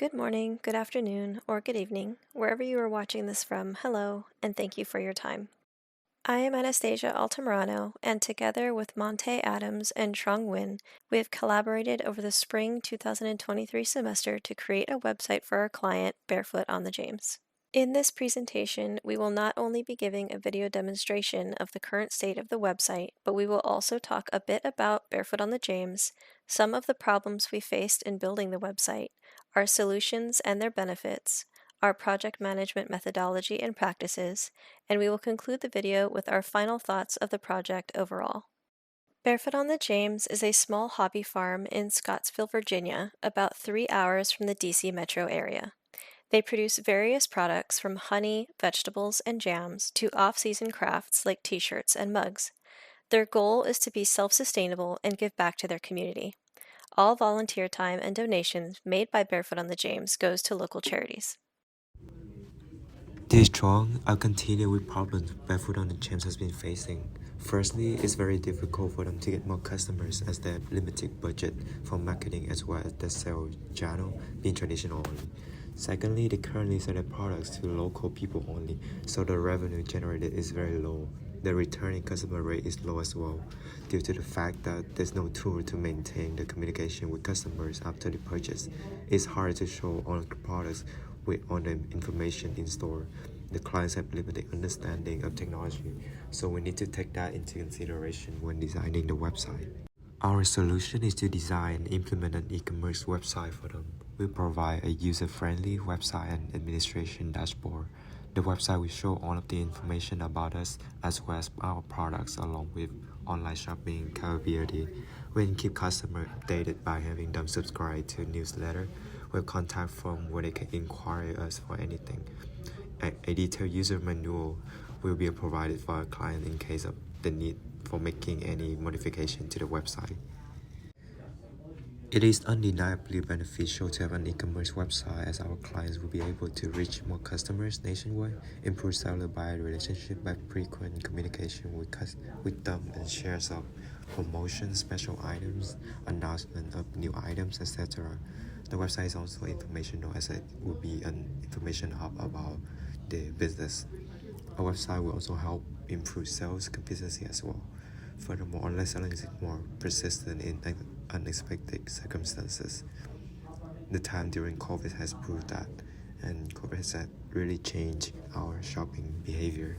Good morning, good afternoon, or good evening, wherever you are watching this from. Hello, and thank you for your time. I am Anastasia Altamirano, and together with Montaye and Truong Nguyen, we have collaborated over the spring 2023 semester to create a website for our client, Barefoot on the James. In this presentation, we will not only be giving a video demonstration of the current state of the website, but we will also talk a bit about Barefoot on the James, some of the problems we faced in building the website, our solutions and their benefits, our project management methodology and practices, and we will conclude the video with our final thoughts of the project overall. Barefoot on the James is a small hobby farm in Scottsville, Virginia, about 3 hours from the DC metro area. They produce various products from honey, vegetables, and jams to off-season crafts like t-shirts and mugs. Their goal is to be self-sustainable and give back to their community. All volunteer time and donations made by Barefoot on the James goes to local charities. This Truong, I'll continue with problems Barefoot on the James has been facing. Firstly, it's very difficult for them to get more customers as they have limited budget for marketing as well as the sales channel being traditional only. Secondly, they currently sell their products to local people only, so the revenue generated is very low. The returning customer rate is low as well, due to the fact that there's no tool to maintain the communication with customers after the purchase. It's hard to show all the products with all the information in store. The clients have limited understanding of technology, so we need to take that into consideration when designing the website. Our solution is to design and implement an e-commerce website for them. We provide a user-friendly website and administration dashboard. The website will show all of the information about us as well as our products along with online shopping capability. We can keep customers updated by having them subscribe to a newsletter with contact form where they can inquire us for anything. A detailed user manual will be provided for our client in case of the need for making any modification to the website. It is undeniably beneficial to have an e-commerce website as our clients will be able to reach more customers nationwide, improve seller-buyer relationship by frequent communication with them, and shares of promotions, special items, announcement of new items, etc. The website is also informational as it will be an information hub about the business. Our website will also help improve sales consistency as well. Furthermore, online selling is more persistent in unexpected circumstances. The time during COVID has proved that, and COVID has really changed our shopping behavior.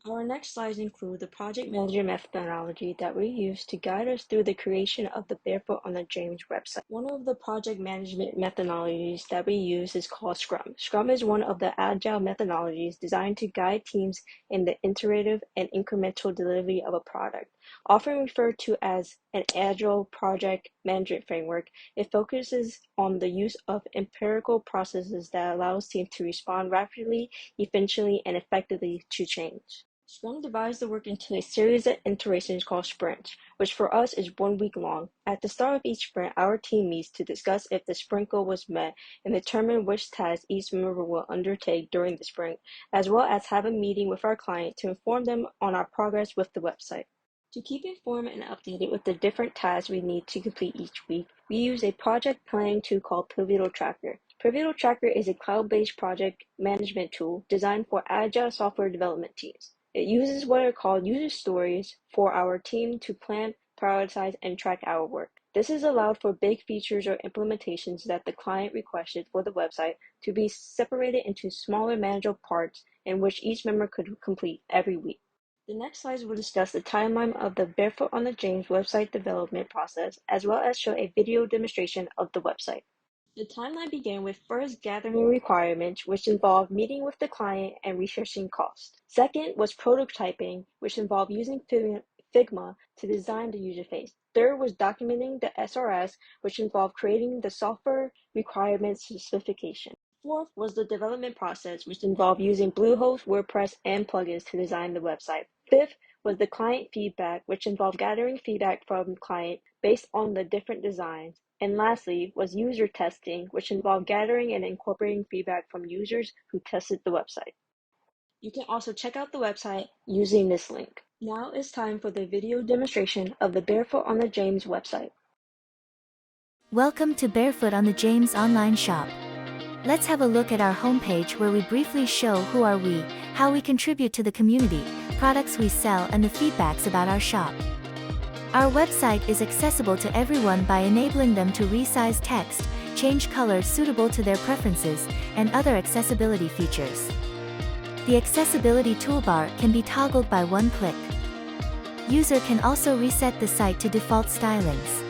Our next slides include the project manager methodology that we use to guide us through the creation of the Barefoot on the James website. One of the project management methodologies that we use is called Scrum. Scrum is one of the agile methodologies designed to guide teams in the iterative and incremental delivery of a product. Often referred to as an agile project management framework, it focuses on the use of empirical processes that allows teams to respond rapidly, efficiently, and effectively to change. Scrum divides the work into a series of iterations called sprints, which for us is 1 week long. At the start of each sprint, our team meets to discuss if the sprint goal was met and determine which tasks each member will undertake during the sprint, as well as have a meeting with our client to inform them on our progress with the website. To keep informed and updated with the different tasks we need to complete each week, we use a project planning tool called Pivotal Tracker. Pivotal Tracker is a cloud-based project management tool designed for agile software development teams. It uses what are called user stories for our team to plan, prioritize, and track our work. This is allowed for big features or implementations that the client requested for the website to be separated into smaller manageable parts in which each member could complete every week. The next slides will discuss the timeline of the Barefoot on the James website development process, as well as show a video demonstration of the website. The timeline began with first gathering requirements, which involved meeting with the client and researching cost. Second was prototyping, which involved using Figma to design the user face. Third was documenting the SRS, which involved creating the software requirements specification. Fourth was the development process, which involved using Bluehost, WordPress, and plugins to design the website. Fifth was the client feedback, which involved gathering feedback from client based on the different designs. And lastly was user testing, which involved gathering and incorporating feedback from users who tested the website. You can also check out the website using this link. Now it's time for the video demonstration of the Barefoot on the James website. Welcome to Barefoot on the James online shop. Let's have a look at our homepage where we briefly show who are we, how we contribute to the community, products we sell and the feedbacks about our shop. Our website is accessible to everyone by enabling them to resize text, change color suitable to their preferences, and other accessibility features. The accessibility toolbar can be toggled by one click. User can also reset the site to default stylings.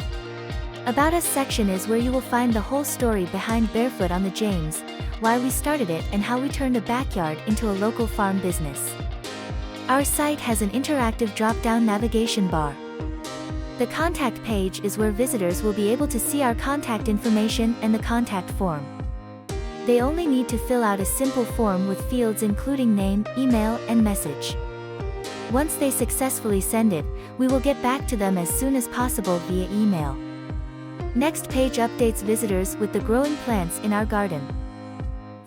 About Us section is where you will find the whole story behind Barefoot on the James, why we started it and how we turned a backyard into a local farm business. Our site has an interactive drop-down navigation bar. The contact page is where visitors will be able to see our contact information and the contact form. They only need to fill out a simple form with fields including name, email, and message. Once they successfully send it, we will get back to them as soon as possible via email. Next page updates visitors with the growing plants in our garden.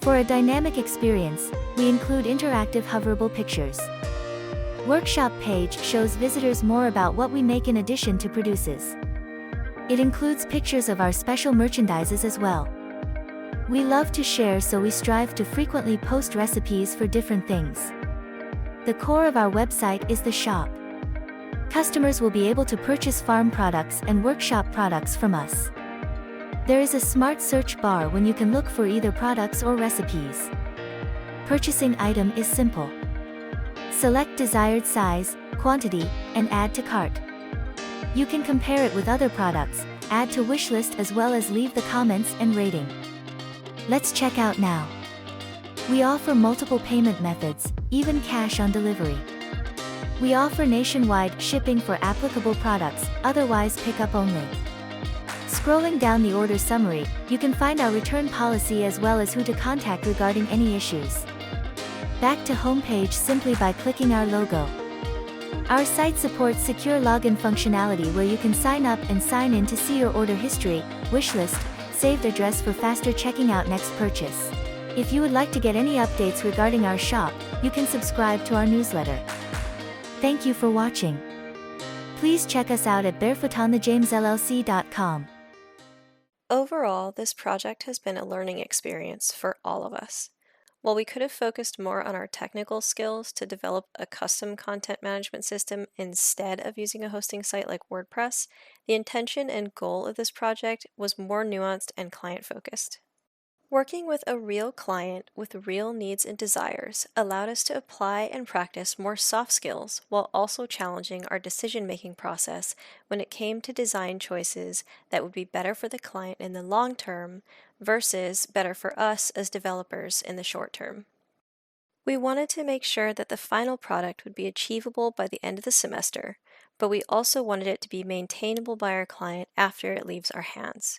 For a dynamic experience, we include interactive hoverable pictures. Workshop page shows visitors more about what we make in addition to produces. It includes pictures of our special merchandises as well. We love to share, so we strive to frequently post recipes for different things. The core of our website is the shop. Customers will be able to purchase farm products and workshop products from us. There is a smart search bar when you can look for either products or recipes. Purchasing item is simple. Select desired size, quantity, and add to cart. You can compare it with other products, add to wish list as well as leave the comments and rating. Let's check out now. We offer multiple payment methods, even cash on delivery. We offer nationwide shipping for applicable products, otherwise pickup only. Scrolling down the order summary, you can find our return policy as well as who to contact regarding any issues. Back to homepage simply by clicking our logo. Our site supports secure login functionality where you can sign up and sign in to see your order history, wish list, saved address for faster checking out next purchase. If you would like to get any updates regarding our shop, you can subscribe to our newsletter. Thank you for watching. Please check us out at barefootonthejamesllc.com. Overall, this project has been a learning experience for all of us. While we could have focused more on our technical skills to develop a custom content management system instead of using a hosting site like WordPress, the intention and goal of this project was more nuanced and client-focused. Working with a real client with real needs and desires allowed us to apply and practice more soft skills while also challenging our decision-making process when it came to design choices that would be better for the client in the long term versus better for us as developers in the short term. We wanted to make sure that the final product would be achievable by the end of the semester, but we also wanted it to be maintainable by our client after it leaves our hands.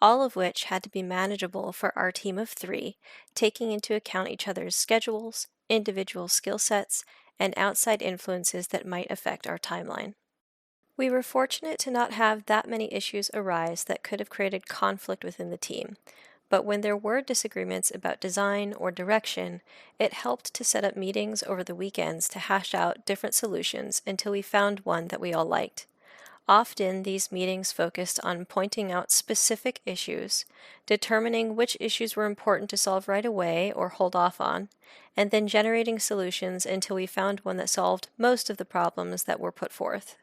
All of which had to be manageable for our team of 3, taking into account each other's schedules, individual skill sets, and outside influences that might affect our timeline. We were fortunate to not have that many issues arise that could have created conflict within the team, but when there were disagreements about design or direction, it helped to set up meetings over the weekends to hash out different solutions until we found one that we all liked. Often, these meetings focused on pointing out specific issues, determining which issues were important to solve right away or hold off on, and then generating solutions until we found one that solved most of the problems that were put forth.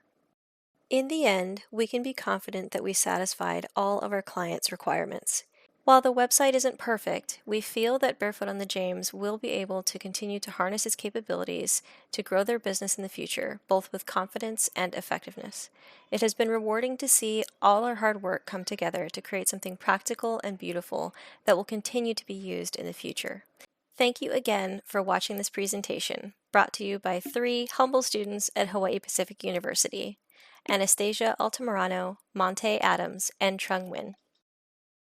In the end, we can be confident that we satisfied all of our clients' requirements. While the website isn't perfect, we feel that Barefoot on the James will be able to continue to harness its capabilities to grow their business in the future, both with confidence and effectiveness. It has been rewarding to see all our hard work come together to create something practical and beautiful that will continue to be used in the future. Thank you again for watching this presentation, brought to you by 3 humble students at Hawaii Pacific University, Anastasia, Altamirano, Montaye, Adams, and Truong, Nguyen.